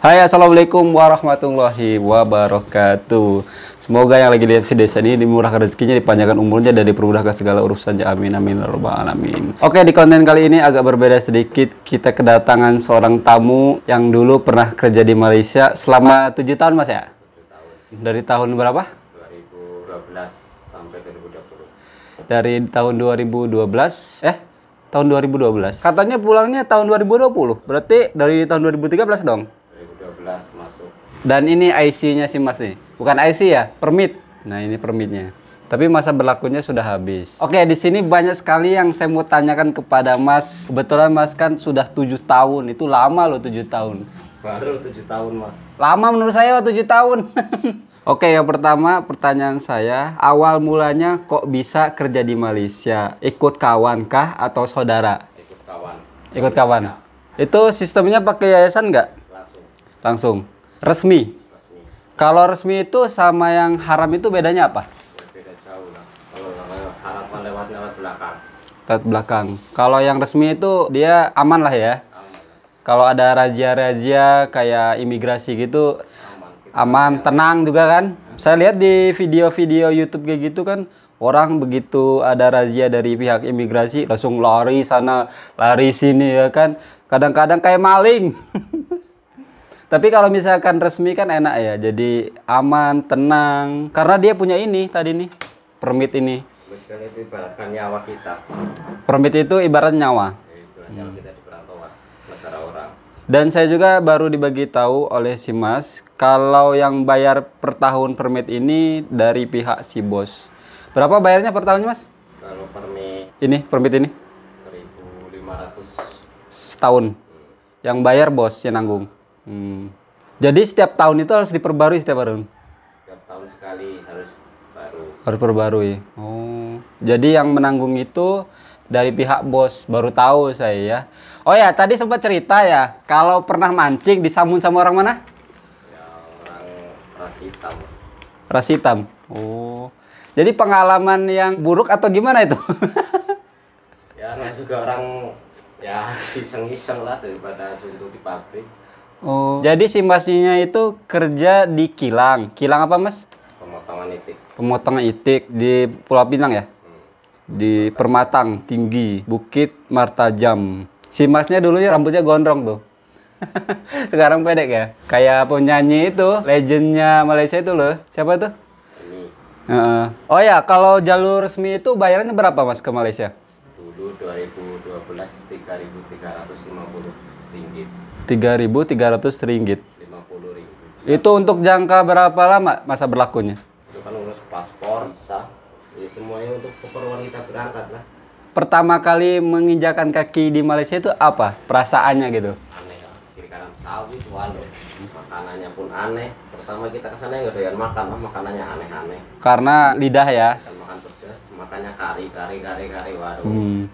Hai, assalamualaikum warahmatullahi wabarakatuh. Semoga yang lagi lihat video ini dimurahkan rezekinya, dipanjangkan umurnya, dan dipermudahkan segala urusannya. Amin amin ya rabbal alamin. Oke, di konten kali ini agak berbeda sedikit. Kita kedatangan seorang tamu yang dulu pernah kerja di Malaysia selama 7 tahun, Mas ya? 7 tahun. Dari tahun berapa? 2012 sampai 2020. Dari tahun 2012, tahun 2012. Katanya pulangnya tahun 2020. Berarti dari tahun 2013 dong? 2012 masuk. Dan ini IC-nya si Mas nih. Bukan IC ya, permit. Nah, ini permitnya. Tapi masa berlakunya sudah habis. Oke, di sini banyak sekali yang saya mau tanyakan kepada Mas. Kebetulan Mas kan sudah 7 tahun. Itu lama loh 7 tahun. Baru 7 tahun, Mas. Lama menurut saya 7 tahun. Oke, yang pertama pertanyaan saya, awal mulanya kok bisa kerja di Malaysia? Ikut kawan kah atau saudara? Ikut kawan. Ikut kawan. Itu sistemnya pakai yayasan nggak? Langsung. Resmi. Kalau resmi itu sama yang haram itu bedanya apa? Beda jauh lah. Kalau harapan lewat belakang. Lewat belakang. Kalau yang resmi itu dia aman lah ya. Kalau ada razia-razia kayak imigrasi gitu, aman, tenang juga kan. Saya lihat di video-video YouTube kayak gitu kan, orang begitu ada razia dari pihak imigrasi langsung lari sana, lari sini ya kan. Kadang-kadang kayak maling. Tapi kalau misalkan resmi kan enak ya, jadi aman, tenang. Karena dia punya ini tadi nih, permit ini. Permit itu ibaratkan nyawa kita. Permit itu ibarat nyawa. Nyawa kita di perantauan negara orang. Dan saya juga baru dibagi tahu oleh si Mas, kalau yang bayar per tahun permit ini dari pihak si bos. Berapa bayarnya per tahunnya, Mas? Kalau permit Permit ini? 1.500 setahun. Yang bayar bos yang nanggung. Jadi setiap tahun itu harus diperbarui setiap tahun. Setiap tahun sekali harus baru. Harus perbarui. Oh. Jadi yang menanggung itu dari pihak bos, baru tahu saya ya. Oh ya, tadi sempat cerita ya, kalau pernah mancing disambung sama orang mana? Ya, orang ras hitam. Ras hitam. Oh. Jadi pengalaman yang buruk atau gimana itu? Ya, nggak juga orang ya iseng-iseng lah daripada suntuk di pabrik. Oh. Jadi si Masnya itu kerja di kilang. Kilang apa, Mas? Pemotongan itik. Pemotongan itik di Pulau Pinang ya? Di Permatang Tinggi, Bukit Martajam. Si Masnya dulunya rambutnya gondrong tuh. Sekarang pendek ya. Kayak penyanyi itu, legendnya Malaysia itu loh. Siapa tuh? Ini Oh ya, kalau jalur resmi itu bayarannya berapa, Mas, ke Malaysia? dulu 2012 3.350 ringgit. 3.300 ringgit. 50 ringgit. Itu untuk jangka berapa lama masa berlakunya? Itu kan ngurus paspor, visa. Ya semuanya untuk keperluan kita berangkat lah. Pertama kali menginjakan kaki di Malaysia itu apa? Perasaannya gitu? Aneh lah. Kiri kanan sawit, waduh. Makanannya pun aneh. Pertama kita kesana nggak doyan makan, makanannya aneh-aneh. Karena lidah ya. Kan makan pedas, makannya kari, waduh.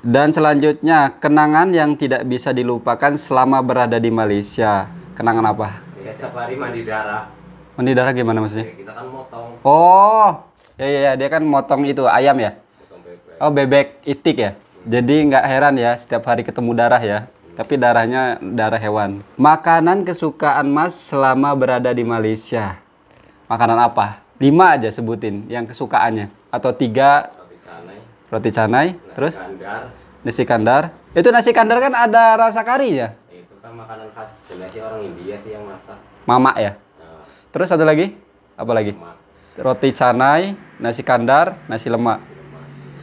Dan selanjutnya, kenangan yang tidak bisa dilupakan selama berada di Malaysia. Kenangan apa? Ya tiap hari mandi darah. Mandi darah gimana maksudnya? Ya, kita kan motong. Oh, ya, dia kan motong itu ayam ya? Motong bebek. Oh, bebek itik ya? Jadi nggak heran ya setiap hari ketemu darah ya. Tapi darahnya darah hewan. Makanan kesukaan Mas selama berada di Malaysia. Makanan apa? 5 aja sebutin yang kesukaannya. Atau 3. Roti canai. Roti canai. Nasi Terus? kandar. Nasi kandar. Itu nasi kandar kan ada rasa karinya. Itu kan makanan khas sebenarnya orang India sih yang masak. Mamak ya. Nah, Terus satu lagi? Apa lagi? lemak. Roti canai, nasi kandar, nasi lemak.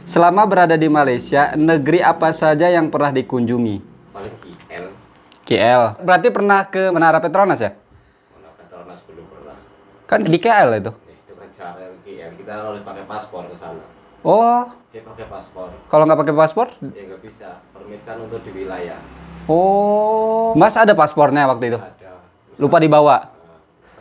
Selama berada di Malaysia, negeri apa saja yang pernah dikunjungi? Paling KL. KL. Berarti pernah ke Menara Petronas ya? Mana Petronas belum pernah. Kan di KL itu. Itu kan cara KL. Kita harus pakai paspor ke sana. Oh, Dia pakai paspor. kalau nggak pakai paspor? Ya nggak bisa. Permit kan untuk di wilayah. Oh, Mas ada paspornya waktu itu? Ada. Lupa dibawa?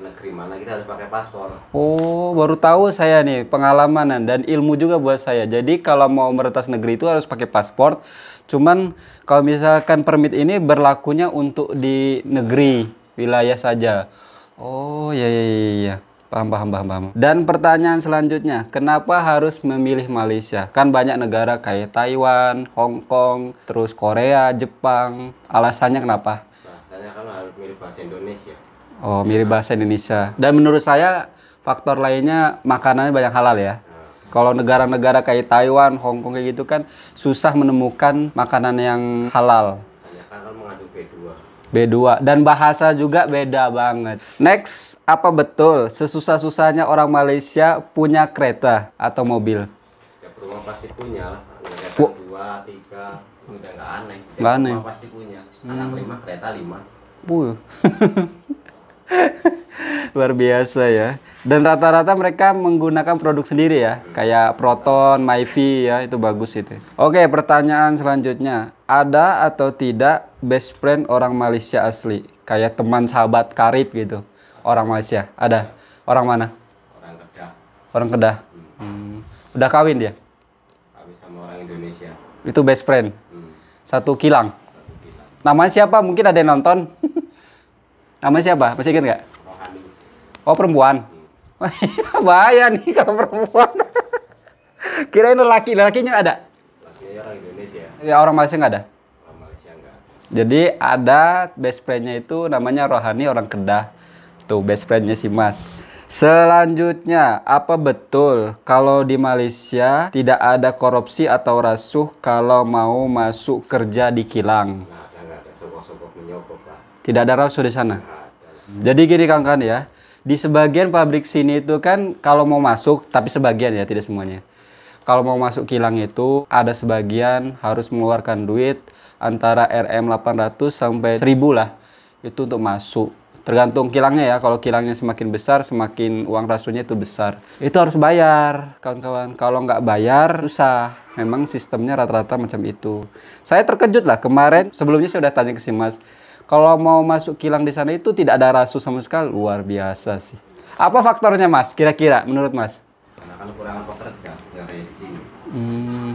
Negeri mana kita harus pakai paspor. Oh, baru tahu saya nih pengalaman dan ilmu juga buat saya. Jadi kalau mau meretas negeri itu harus pakai paspor. Cuman kalau misalkan permit ini berlakunya untuk di negeri, wilayah saja. Oh, ya. Paham. Dan pertanyaan selanjutnya, kenapa harus memilih Malaysia? Kan banyak negara kayak Taiwan, Hong Kong, terus Korea, Jepang. Alasannya kenapa? Bahasanya kan harus milih bahasa Indonesia. Oh, mirip bahasa Indonesia. Dan menurut saya faktor lainnya makanannya banyak halal ya. Kalau negara-negara kayak Taiwan, Hong Kong kayak gitu kan susah menemukan makanan yang halal. Banyak kan mengandung B2. B2 dan bahasa juga beda banget. Next, apa betul sesusah-susahnya orang Malaysia punya kereta atau mobil? Setiap rumah pasti punya lah. Pu- Kereta 2, 3, udah nggak aneh. Setiap Nggak aneh. rumah pasti punya. Anak 5, kereta 5. Wuh. Luar biasa ya. Dan rata-rata mereka menggunakan produk sendiri ya, kayak Proton, Myvi ya, itu bagus itu. Oke, pertanyaan selanjutnya. Ada atau tidak best friend orang Malaysia asli? Kayak teman sahabat karib gitu. Orang Malaysia, ada? Orang mana? Orang Kedah. Orang Kedah. Udah kawin dia? Habis sama orang Indonesia. Itu best friend. Satu kilang. Satu bilang. Namanya siapa? Mungkin ada yang nonton. Namanya siapa? Masih ingat nggak? Rohani. Oh, perempuan. Bahaya nih kalau perempuan. Kirain laki, lakinya ada. Lakinya orang Indonesia. Ya, orang Malaysia nggak ada. Orang Malaysia enggak. Jadi ada best friend-nya itu namanya Rohani, orang Kedah. Tuh best friend-nya si Mas. Selanjutnya, apa betul kalau di Malaysia tidak ada korupsi atau rasuh kalau mau masuk kerja di kilang? Nggak ada sokok-sokok menyokok, Pak. Tidak ada rasuh di sana. Nggak ada. Jadi gini kawan-kawan ya, di sebagian pabrik sini itu kan kalau mau masuk, tapi sebagian ya, tidak semuanya. Kalau mau masuk kilang itu ada sebagian harus mengeluarkan duit antara Rm800 sampai 1000 lah. Itu untuk masuk. Tergantung kilangnya ya, kalau kilangnya semakin besar, semakin uang rasuhnya itu besar. Itu harus bayar kawan-kawan. Kalau nggak bayar, susah. Memang sistemnya rata-rata macam itu. Saya terkejut lah kemarin, sebelumnya saya udah tanya ke si Mas. Kalau mau masuk kilang di sana itu tidak ada rasuh sama sekali. Luar biasa sih. Apa faktornya Mas? Kira-kira menurut Mas? Karena kan kekurangan pekerja, nggak kayak di sini.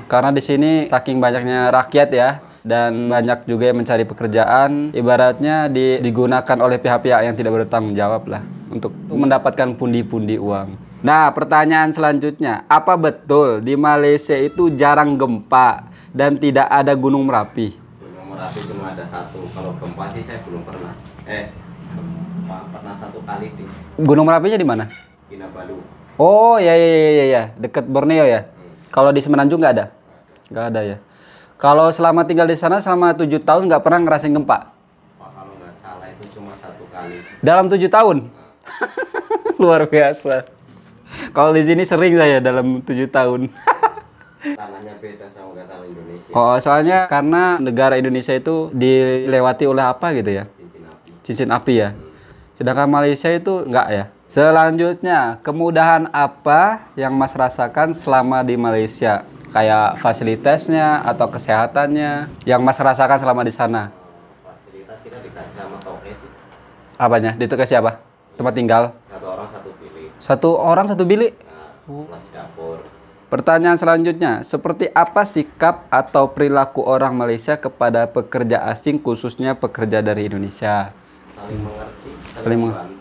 Karena di sini saking banyaknya rakyat ya. Dan banyak juga yang mencari pekerjaan. Ibaratnya digunakan oleh pihak-pihak yang tidak bertanggung jawab lah. Untuk mendapatkan pundi-pundi uang. Nah, pertanyaan selanjutnya. Apa betul di Malaysia itu jarang gempa dan tidak ada gunung Merapi? Gunung Merapi cuma ada satu. Kalau gempa sih saya belum pernah. Pernah satu kali di Gunung Merapinya di mana? Kinabalu. Oh, ya. Dekat Borneo ya. Kalau di Semenanjung nggak ada? Nggak ada ya. Kalau selama tinggal di sana selama 7 tahun nggak pernah ngerasain gempa? Pak, kalau nggak salah itu cuma satu kali. Dalam 7 tahun? Luar biasa. Kalau di sini sering saya dalam 7 tahun. Tanahnya beda sama nggak tanah Indonesia. Oh, soalnya karena negara Indonesia itu dilewati oleh apa gitu ya? Cincin api. Cincin api ya. Sedangkan Malaysia itu enggak ya. Selanjutnya, kemudahan apa yang Mas rasakan selama di Malaysia? Kayak fasilitasnya atau kesehatannya yang Mas rasakan selama di sana? Fasilitas kita dikasih sama toke sih. Apanya? Itu ke siapa? Tempat tinggal? Satu orang satu bilik. Satu orang satu bilik? Nah, plus dapur. Pertanyaan selanjutnya, seperti apa sikap atau perilaku orang Malaysia kepada pekerja asing khususnya pekerja dari Indonesia? Saling mengerti, Saling saling membantu.